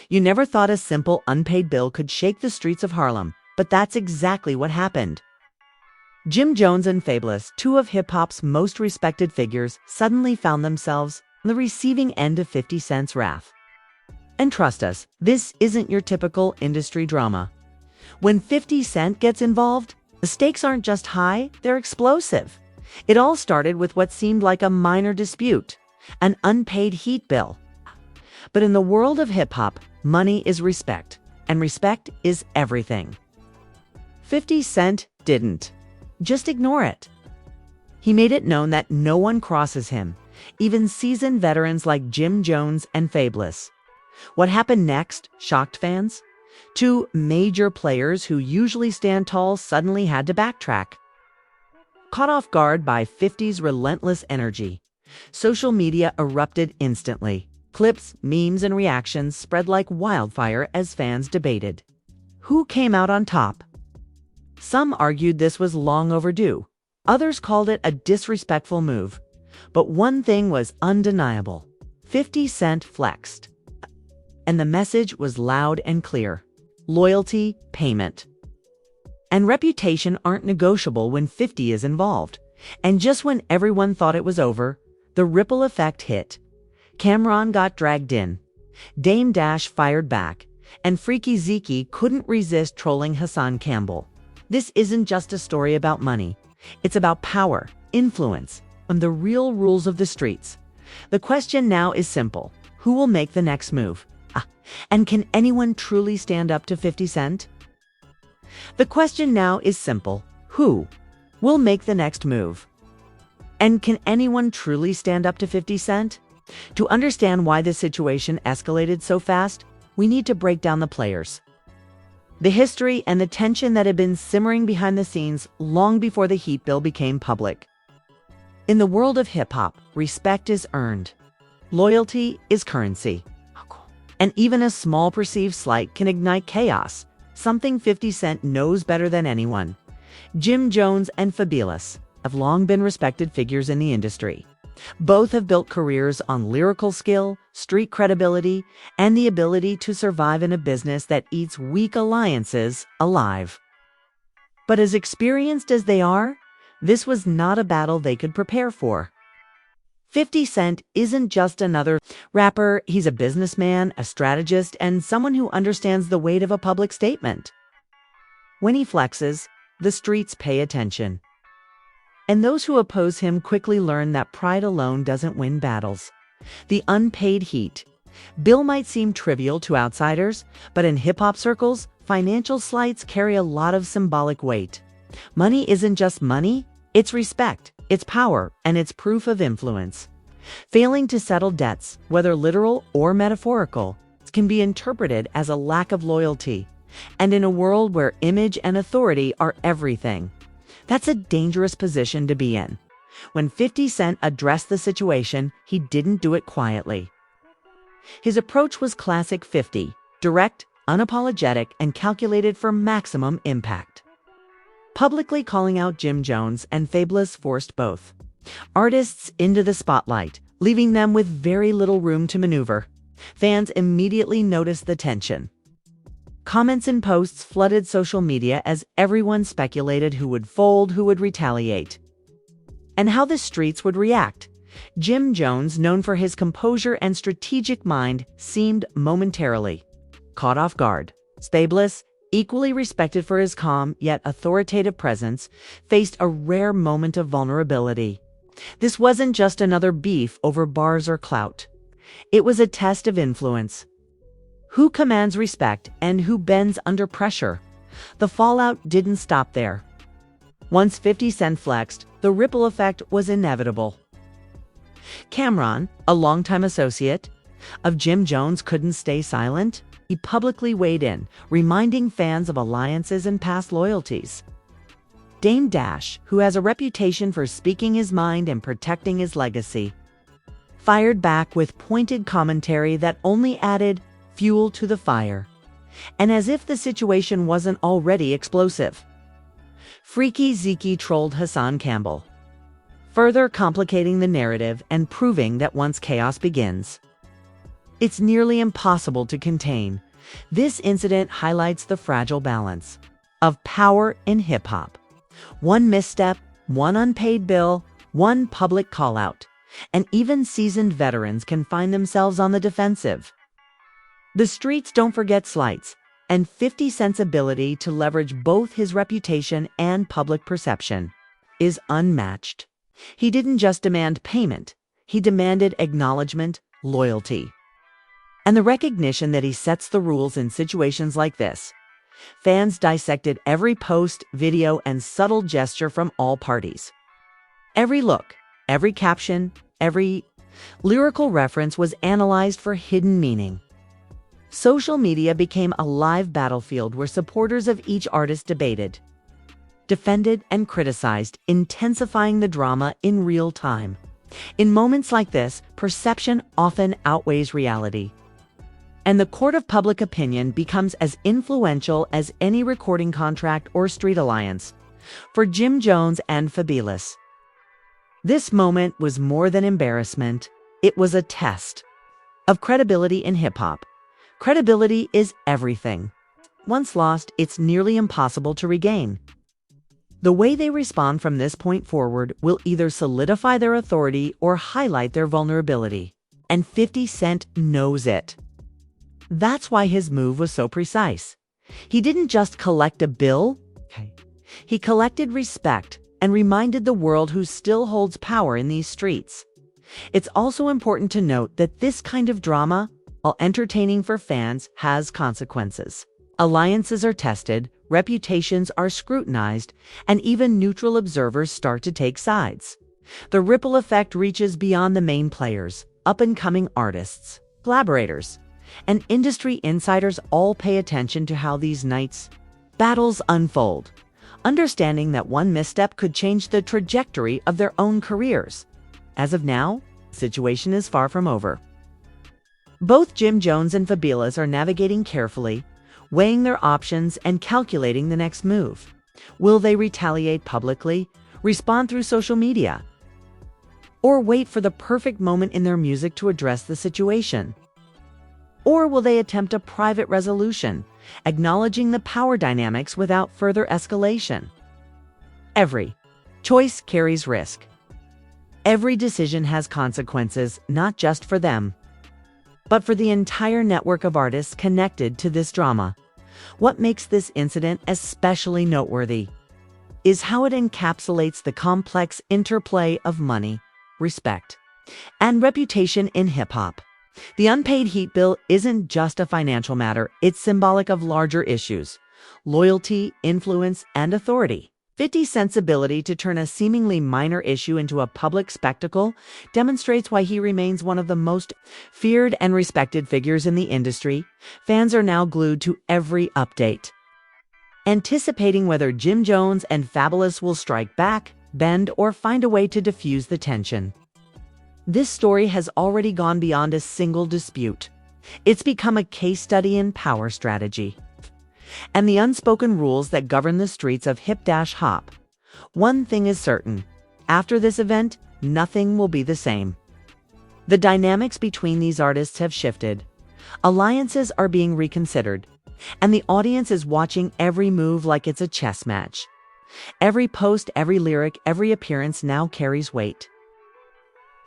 You never thought a simple unpaid bill could shake the streets of Harlem, but that's exactly what happened. Jim Jones and Fabolous, two of hip-hop's most respected figures, suddenly found themselves on the receiving end of 50 Cent's wrath. And trust us, this isn't your typical industry drama. When 50 Cent gets involved, the stakes aren't just high, they're explosive. It all started with what seemed like a minor dispute, an unpaid heat bill. But in the world of hip-hop, money is respect, and respect is everything. 50 Cent didn't just ignore it. He made it known that no one crosses him, even seasoned veterans like Jim Jones and Fabolous. What happened next shocked fans. Two major players who usually stand tall suddenly had to backtrack. Caught off guard by 50's relentless energy, social media erupted instantly. Clips, memes, and reactions spread like wildfire as fans debated. Who came out on top? Some argued this was long overdue. Others called it a disrespectful move. But one thing was undeniable. 50 Cent flexed. And the message was loud and clear. Loyalty, payment, and reputation aren't negotiable when 50 is involved. And just when everyone thought it was over, the ripple effect hit. Cameron got dragged in. Dame Dash fired back. And Freaky Zeke couldn't resist trolling Hassan Campbell. This isn't just a story about money. It's about power, influence, and the real rules of the streets. The question now is simple. Who will make the next move? And can anyone truly stand up to 50 Cent? The question now is simple. Who will make the next move? And can anyone truly stand up to 50 Cent? To understand why this situation escalated so fast, we need to break down the players, the history, and the tension that had been simmering behind the scenes long before the heat bill became public. In the world of hip-hop, respect is earned. Loyalty is currency. And even a small perceived slight can ignite chaos, something 50 Cent knows better than anyone. Jim Jones and Fabolous have long been respected figures in the industry. Both have built careers on lyrical skill, street credibility, and the ability to survive in a business that eats weak alliances alive. But as experienced as they are, this was not a battle they could prepare for. 50 Cent isn't just another rapper, he's a businessman, a strategist, and someone who understands the weight of a public statement. When he flexes, the streets pay attention. And those who oppose him quickly learn that pride alone doesn't win battles. The unpaid heat bill might seem trivial to outsiders, but in hip-hop circles, financial slights carry a lot of symbolic weight. Money isn't just money, it's respect, it's power, and it's proof of influence. Failing to settle debts, whether literal or metaphorical, can be interpreted as a lack of loyalty. And in a world where image and authority are everything, that's a dangerous position to be in. When 50 Cent addressed the situation, he didn't do it quietly. His approach was classic 50, direct, unapologetic, and calculated for maximum impact. Publicly calling out Jim Jones and Fabolous forced both artists into the spotlight, leaving them with very little room to maneuver. Fans immediately noticed the tension. Comments and posts flooded social media as everyone speculated who would fold, who would retaliate, and how the streets would react. Jim Jones, known for his composure and strategic mind, seemed momentarily caught off guard. Fabolous, equally respected for his calm yet authoritative presence, faced a rare moment of vulnerability. This wasn't just another beef over bars or clout. It was a test of influence. Who commands respect and who bends under pressure? The fallout didn't stop there. Once 50 Cent flexed, the ripple effect was inevitable. Cameron, a longtime associate of Jim Jones, couldn't stay silent. He publicly weighed in, reminding fans of alliances and past loyalties. Dame Dash, who has a reputation for speaking his mind and protecting his legacy, fired back with pointed commentary that only added fuel to the fire. And as if the situation wasn't already explosive, Freaky Zeke trolled Hassan Campbell, further complicating the narrative and proving that once chaos begins, It's nearly impossible to contain. This incident highlights the fragile balance of power in hip-hop. One misstep, one unpaid bill, one public call-out, and even seasoned veterans can find themselves on the defensive. The streets don't forget slights, and 50 Cent's ability to leverage both his reputation and public perception is unmatched. He didn't just demand payment, he demanded acknowledgement, loyalty, and the recognition that he sets the rules in situations like this. Fans dissected every post, video, and subtle gesture from all parties. Every look, every caption, every lyrical reference was analyzed for hidden meaning. Social media became a live battlefield where supporters of each artist debated, defended, and criticized, intensifying the drama in real time. In moments like this, perception often outweighs reality, and the court of public opinion becomes as influential as any recording contract or street alliance. For Jim Jones and Fabolous, this moment was more than embarrassment. It was a test of credibility in hip-hop. Credibility is everything. Once lost, it's nearly impossible to regain. The way they respond from this point forward will either solidify their authority or highlight their vulnerability. And 50 Cent knows it. That's why his move was so precise. He didn't just collect a bill, he collected respect and reminded the world who still holds power in these streets. It's also important to note that this kind of drama, while entertaining for fans, has consequences. Alliances are tested, reputations are scrutinized, and even neutral observers start to take sides. The ripple effect reaches beyond the main players. Up-and-coming artists, collaborators, and industry insiders all pay attention to how these battles unfold, understanding that one misstep could change the trajectory of their own careers. As of now, the situation is far from over. Both Jim Jones and Fabolous are navigating carefully, weighing their options and calculating the next move. Will they retaliate publicly, respond through social media, or wait for the perfect moment in their music to address the situation? Or will they attempt a private resolution, acknowledging the power dynamics without further escalation? Every choice carries risk. Every decision has consequences, not just for them, but for the entire network of artists connected to this drama. What makes this incident especially noteworthy is how it encapsulates the complex interplay of money, respect, and reputation in hip-hop. The unpaid heat bill isn't just a financial matter, it's symbolic of larger issues: loyalty, influence, and authority. 50 Cent's ability to turn a seemingly minor issue into a public spectacle demonstrates why he remains one of the most feared and respected figures in the industry. Fans are now glued to every update, anticipating whether Jim Jones and Fabolous will strike back, bend, or find a way to diffuse the tension. This story has already gone beyond a single dispute. It's become a case study in power strategy and the unspoken rules that govern the streets of hip-hop. One thing is certain: after this event, nothing will be the same. The dynamics between these artists have shifted. Alliances are being reconsidered, and the audience is watching every move like it's a chess match. Every post, every lyric, every appearance now carries weight.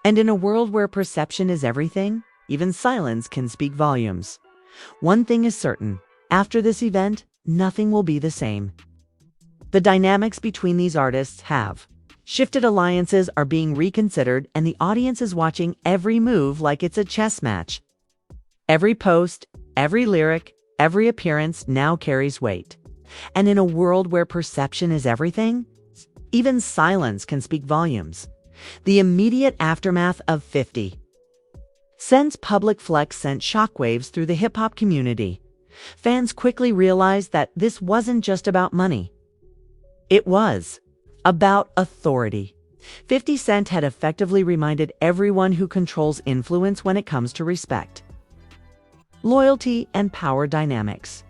And in a world where perception is everything, even silence can speak volumes. One thing is certain: after this event, nothing will be the same. The dynamics between these artists have shifted. Alliances are being reconsidered, and the audience is watching every move like it's a chess match. Every post, every lyric, every appearance now carries weight. And in a world where perception is everything, even silence can speak volumes. The immediate aftermath of 50 Cent's public flex sent shockwaves through the hip-hop community. Fans quickly realized that this wasn't just about money. It was about authority. 50 Cent had effectively reminded everyone who controls influence when it comes to respect, loyalty, and power dynamics.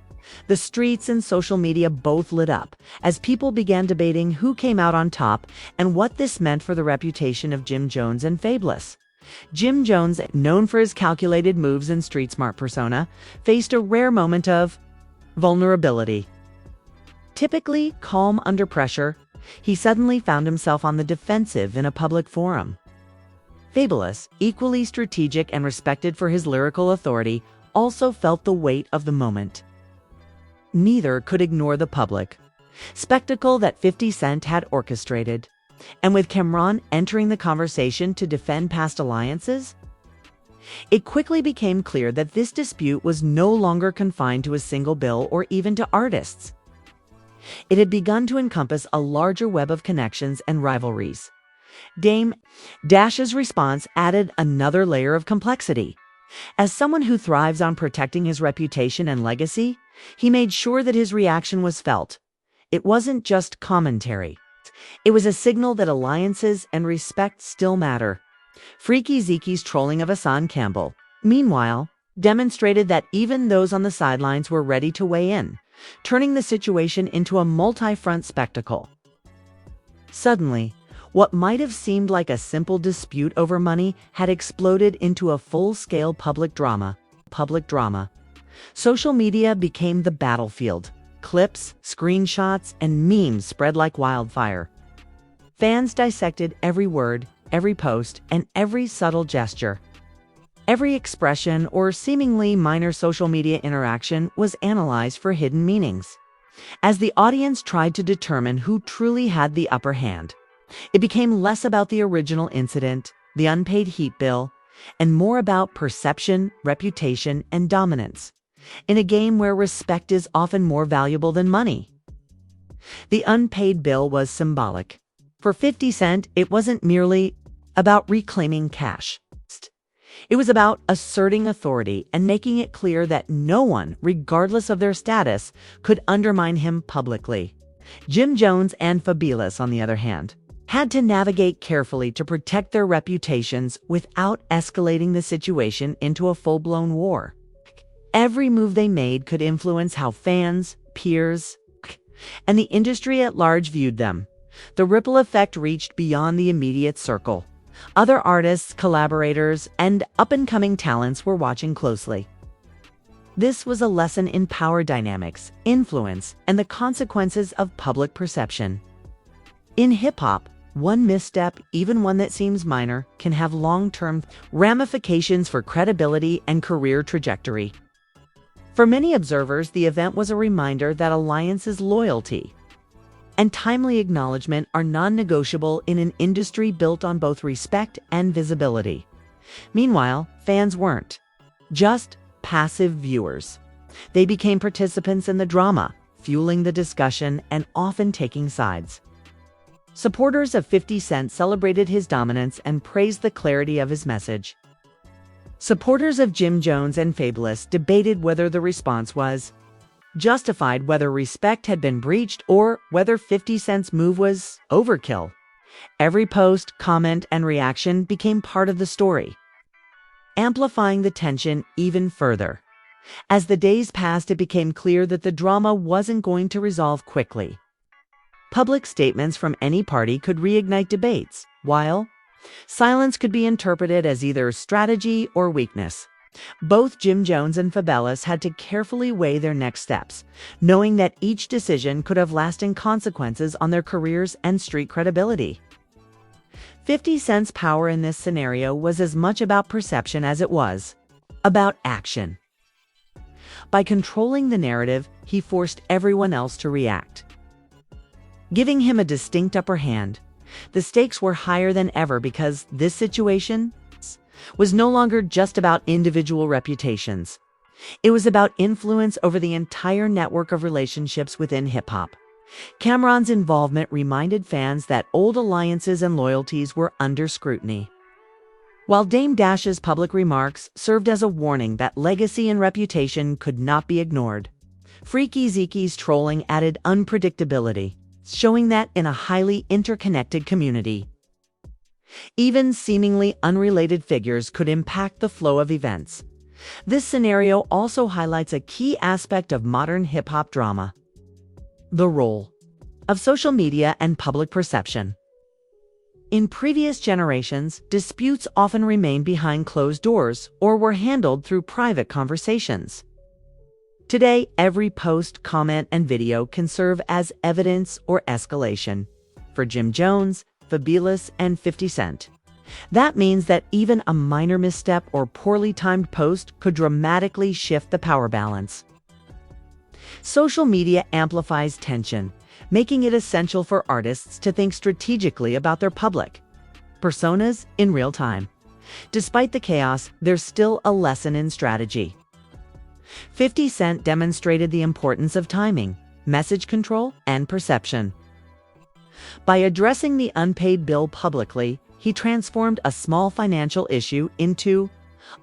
The streets and social media both lit up as people began debating who came out on top and what this meant for the reputation of Jim Jones and Fabolous. Jim Jones, known for his calculated moves and street-smart persona, faced a rare moment of vulnerability. Typically calm under pressure, he suddenly found himself on the defensive in a public forum. Fabolous, equally strategic and respected for his lyrical authority, also felt the weight of the moment. Neither could ignore the public spectacle that 50 Cent had orchestrated. And with Cameron entering the conversation to defend past alliances, it quickly became clear that this dispute was no longer confined to a single bill or even to artists. It had begun to encompass a larger web of connections and rivalries. Dame Dash's response added another layer of complexity. As someone who thrives on protecting his reputation and legacy, he made sure that his reaction was felt. It wasn't just commentary. It was a signal that alliances and respect still matter. Freaky Zeke's trolling of Hassan Campbell, meanwhile, demonstrated that even those on the sidelines were ready to weigh in, turning the situation into a multi-front spectacle. Suddenly, what might have seemed like a simple dispute over money had exploded into a full-scale public drama. Social media became the battlefield. Clips, screenshots, and memes spread like wildfire. Fans dissected every word, every post, and every subtle gesture. Every expression or seemingly minor social media interaction was analyzed for hidden meanings. As the audience tried to determine who truly had the upper hand, it became less about the original incident, the unpaid heat bill, and more about perception, reputation, and dominance, in a game where respect is often more valuable than money. The unpaid bill was symbolic. For 50 Cent, it wasn't merely about reclaiming cash. It was about asserting authority and making it clear that no one, regardless of their status, could undermine him publicly. Jim Jones and Fabolous, on the other hand, had to navigate carefully to protect their reputations without escalating the situation into a full-blown war. Every move they made could influence how fans, peers, and the industry at large viewed them. The ripple effect reached beyond the immediate circle. Other artists, collaborators, and up-and-coming talents were watching closely. This was a lesson in power dynamics, influence, and the consequences of public perception. In hip-hop, one misstep, even one that seems minor, can have long-term ramifications for credibility and career trajectory. For many observers, the event was a reminder that alliances, loyalty, and timely acknowledgement are non-negotiable in an industry built on both respect and visibility. Meanwhile, fans weren't just passive viewers. They became participants in the drama, fueling the discussion and often taking sides. Supporters of 50 Cent celebrated his dominance and praised the clarity of his message. Supporters of Jim Jones and Fabolous debated whether the response was justified, whether respect had been breached, or whether 50 Cent's move was overkill. Every post, comment, and reaction became part of the story, amplifying the tension even further. As the days passed, it became clear that the drama wasn't going to resolve quickly. Public statements from any party could reignite debates, while silence could be interpreted as either strategy or weakness. Both Jim Jones and Fabolous had to carefully weigh their next steps, knowing that each decision could have lasting consequences on their careers and street credibility. 50 Cent's power in this scenario was as much about perception as it was about action. By controlling the narrative, he forced everyone else to react, giving him a distinct upper hand. The stakes were higher than ever because this situation was no longer just about individual reputations. It was about influence over the entire network of relationships within hip-hop. Cameron's involvement reminded fans that old alliances and loyalties were under scrutiny, while Dame Dash's public remarks served as a warning that legacy and reputation could not be ignored. Freaky Zeke's trolling added unpredictability, showing that in a highly interconnected community, even seemingly unrelated figures could impact the flow of events. This scenario also highlights a key aspect of modern hip-hop drama: the role of social media and public perception. In previous generations, disputes often remained behind closed doors or were handled through private conversations. Today, every post, comment, and video can serve as evidence or escalation. For Jim Jones, Fabolous, and 50 Cent. That means that even a minor misstep or poorly timed post could dramatically shift the power balance. Social media amplifies tension, making it essential for artists to think strategically about their public personas in real time. Despite the chaos, there's still a lesson in strategy. 50 Cent demonstrated the importance of timing, message control, and perception. By addressing the unpaid bill publicly, he transformed a small financial issue into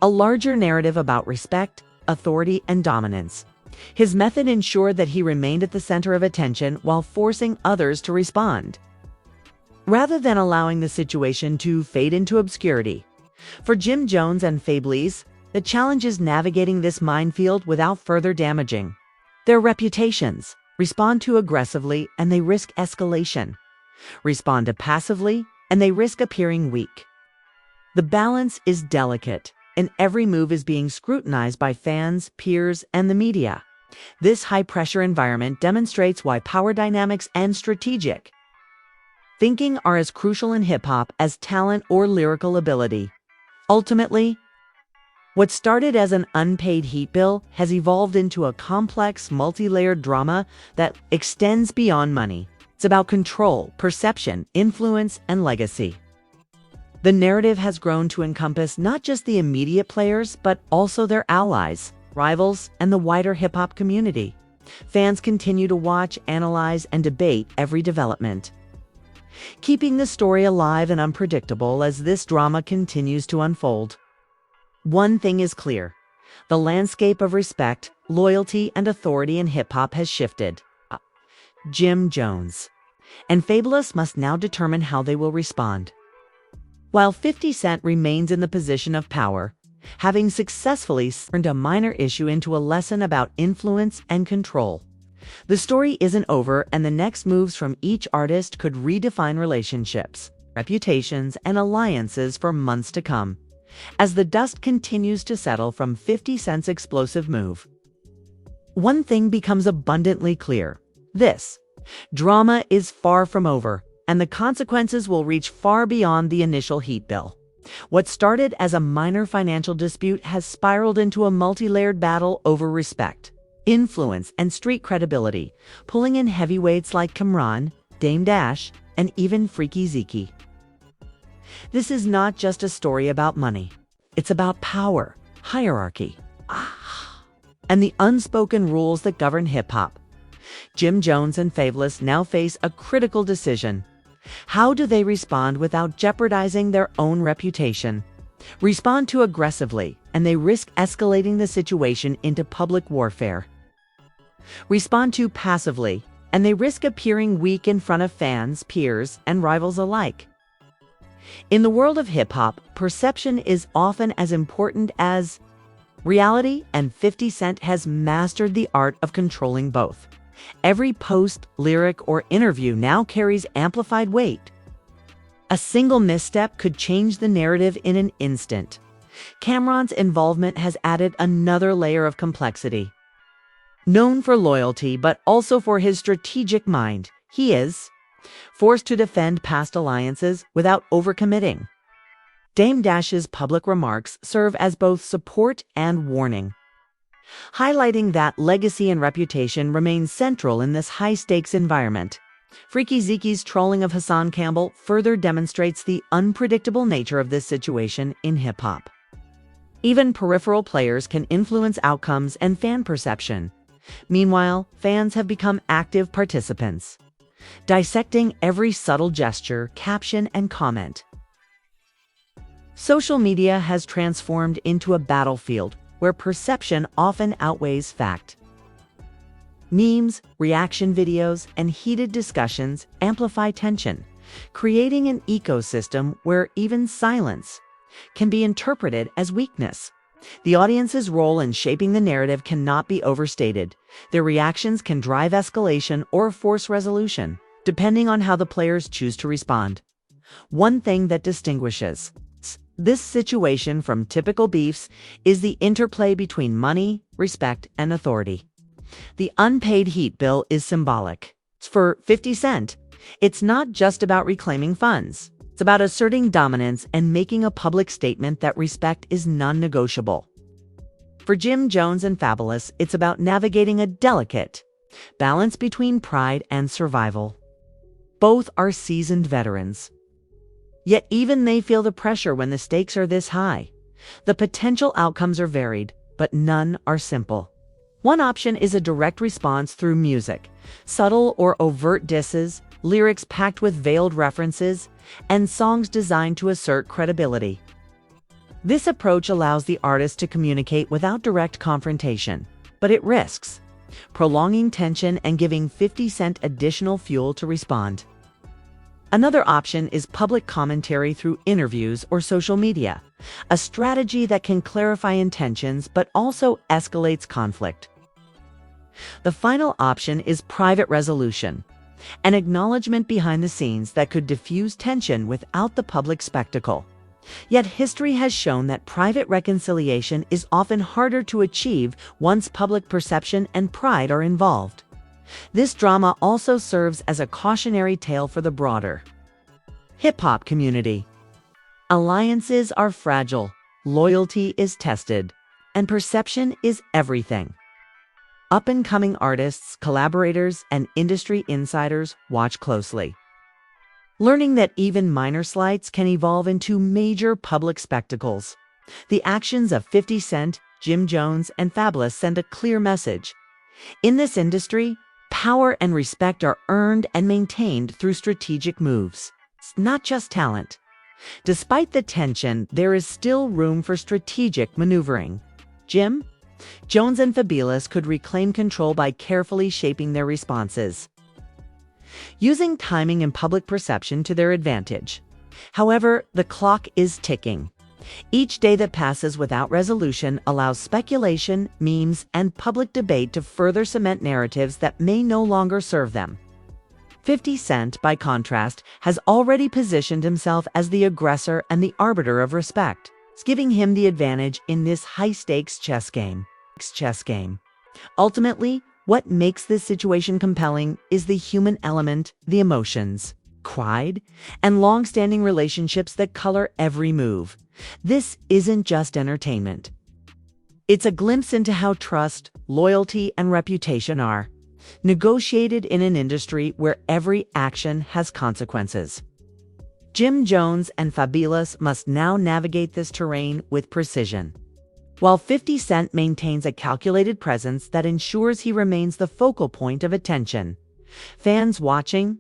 a larger narrative about respect, authority, and dominance. His method ensured that he remained at the center of attention while forcing others to respond, rather than allowing the situation to fade into obscurity. For Jim Jones and Fabolous, the challenge is navigating this minefield without further damaging their reputations. Respond too aggressively, and they risk escalation. Respond too passively, and they risk appearing weak. The balance is delicate, and every move is being scrutinized by fans, peers, and the media. This high-pressure environment demonstrates why power dynamics and strategic thinking are as crucial in hip-hop as talent or lyrical ability. Ultimately, what started as an unpaid heat bill has evolved into a complex, multi-layered drama that extends beyond money. It's about control, perception, influence, and legacy. The narrative has grown to encompass not just the immediate players, but also their allies, rivals, and the wider hip-hop community. Fans continue to watch, analyze, and debate every development, keeping the story alive and unpredictable as this drama continues to unfold. One thing is clear: the landscape of respect, loyalty, and authority in hip-hop has shifted. Jim Jones and Fabolous must now determine how they will respond. While 50 Cent remains in the position of power, having successfully turned a minor issue into a lesson about influence and control. The story isn't over, and the next moves from each artist could redefine relationships, reputations, and alliances for months to come, as the dust continues to settle from 50 Cent's explosive move. One thing becomes abundantly clear: this drama is far from over, and the consequences will reach far beyond the initial heat bill. What started as a minor financial dispute has spiraled into a multi-layered battle over respect, influence, and street credibility, pulling in heavyweights like Cam'ron, Dame Dash, and even Freaky Zeke. This is not just a story about money. It's about power, hierarchy, and the unspoken rules that govern hip-hop. Jim Jones and Fabolous now face a critical decision. How do they respond without jeopardizing their own reputation? Respond too aggressively, and they risk escalating the situation into public warfare. Respond too passively, and they risk appearing weak in front of fans, peers, and rivals alike. In the world of hip-hop, perception is often as important as reality, and 50 Cent has mastered the art of controlling both. Every post, lyric, or interview now carries amplified weight. A single misstep could change the narrative in an instant. Cam'ron's involvement has added another layer of complexity. Known for loyalty, but also for his strategic mind, he is forced to defend past alliances without overcommitting. Dame Dash's public remarks serve as both support and warning, highlighting that legacy and reputation remain central in this high-stakes environment. Freaky Zeke's trolling of Hassan Campbell further demonstrates the unpredictable nature of this situation in hip-hop. Even peripheral players can influence outcomes and fan perception. Meanwhile, fans have become active participants, dissecting every subtle gesture, caption, and comment. Social media has transformed into a battlefield where perception often outweighs fact. Memes, reaction videos, and heated discussions amplify tension, creating an ecosystem where even silence can be interpreted as weakness. The audience's role in shaping the narrative cannot be overstated. Their reactions can drive escalation or force resolution, depending on how the players choose to respond. one thing that distinguishes this situation from typical beefs is the interplay between money, respect, and authority. The unpaid heat bill is symbolic. For 50 Cent, it's not just about reclaiming funds. It's about asserting dominance and making a public statement that respect is non-negotiable. For Jim Jones and Fabolous, it's about navigating a delicate balance between pride and survival. Both are seasoned veterans. Yet even they feel the pressure when the stakes are this high. The potential outcomes are varied, but none are simple. One option is a direct response through music, subtle or overt disses, lyrics packed with veiled references, and songs designed to assert credibility. This approach allows the artist to communicate without direct confrontation, but it risks prolonging tension and giving 50 Cent additional fuel to respond. Another option is public commentary through interviews or social media, a strategy that can clarify intentions but also escalates conflict. The final option is private resolution, an acknowledgement behind the scenes that could diffuse tension without the public spectacle. Yet history has shown that private reconciliation is often harder to achieve once public perception and pride are involved. This drama also serves as a cautionary tale for the broader hip-hop community. Alliances are fragile, loyalty is tested, and perception is everything. Up-and-coming artists, collaborators, and industry insiders watch closely, learning that even minor slights can evolve into major public spectacles. The actions of 50 Cent, Jim Jones, and Fabolous send a clear message. In this industry, power and respect are earned and maintained through strategic moves. It's not just talent. Despite the tension, there is still room for strategic maneuvering. Jim Jones and Fabolous could reclaim control by carefully shaping their responses, using timing and public perception to their advantage. However, the clock is ticking. Each day that passes without resolution allows speculation, memes, and public debate to further cement narratives that may no longer serve them. 50 Cent, by contrast, has already positioned himself as the aggressor and the arbiter of respect, giving him the advantage in this high-stakes chess game. Ultimately, what makes this situation compelling is the human element, the emotions, pride, and long-standing relationships that color every move. This isn't just entertainment. It's a glimpse into how trust, loyalty, and reputation are negotiated in an industry where every action has consequences. Jim Jones and Fabolous must now navigate this terrain with precision, while 50 Cent maintains a calculated presence that ensures he remains the focal point of attention. Fans watching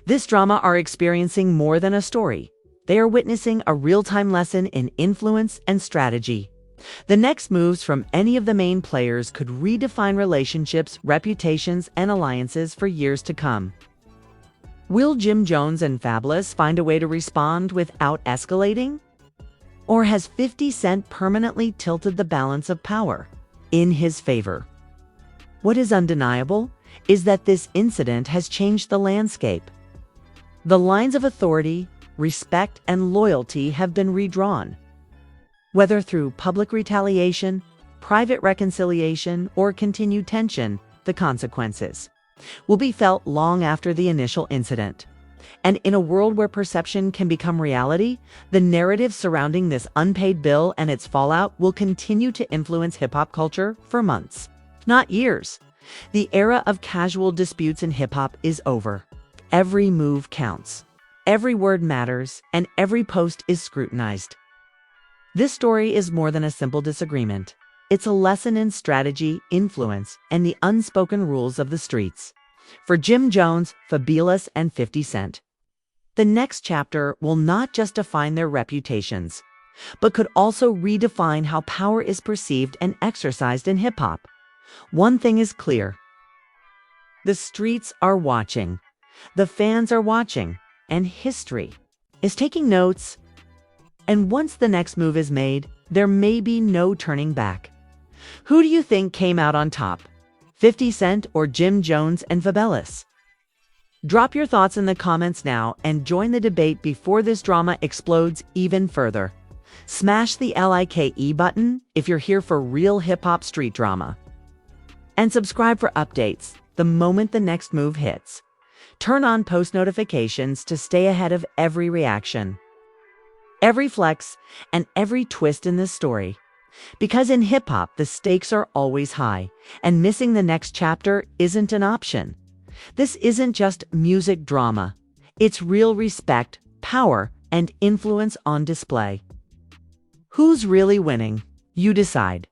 this drama are experiencing more than a story. They are witnessing a real-time lesson in influence and strategy. The next moves from any of the main players could redefine relationships, reputations, and alliances for years to come. Will Jim Jones and Fabolous find a way to respond without escalating? Or has 50 Cent permanently tilted the balance of power in his favor? What is undeniable is that this incident has changed the landscape. The lines of authority, respect, and loyalty have been redrawn. Whether through public retaliation, private reconciliation, or continued tension, the consequences will be felt long after the initial incident. And in a world where perception can become reality, the narrative surrounding this unpaid bill and its fallout will continue to influence hip-hop culture for months, not years. The era of casual disputes in hip-hop is over. Every move counts, every word matters, and every post is scrutinized. This story is more than a simple disagreement. It's a lesson in strategy, influence, and the unspoken rules of the streets. For Jim Jones, Fabolous, and 50 Cent, the next chapter will not just define their reputations, but could also redefine how power is perceived and exercised in hip-hop. One thing is clear. The streets are watching, the fans are watching, and history is taking notes. And once the next move is made, there may be no turning back. Who do you think came out on top? 50 Cent or Jim Jones and Fabolous? Drop your thoughts in the comments now and join the debate before this drama explodes even further. Smash the like button if you're here for real hip-hop street drama. And subscribe for updates the moment the next move hits. Turn on post notifications to stay ahead of every reaction, every flex, and every twist in this story. Because in hip-hop, the stakes are always high, and missing the next chapter isn't an option. This isn't just music drama. It's real respect, power, and influence on display. Who's really winning? You decide.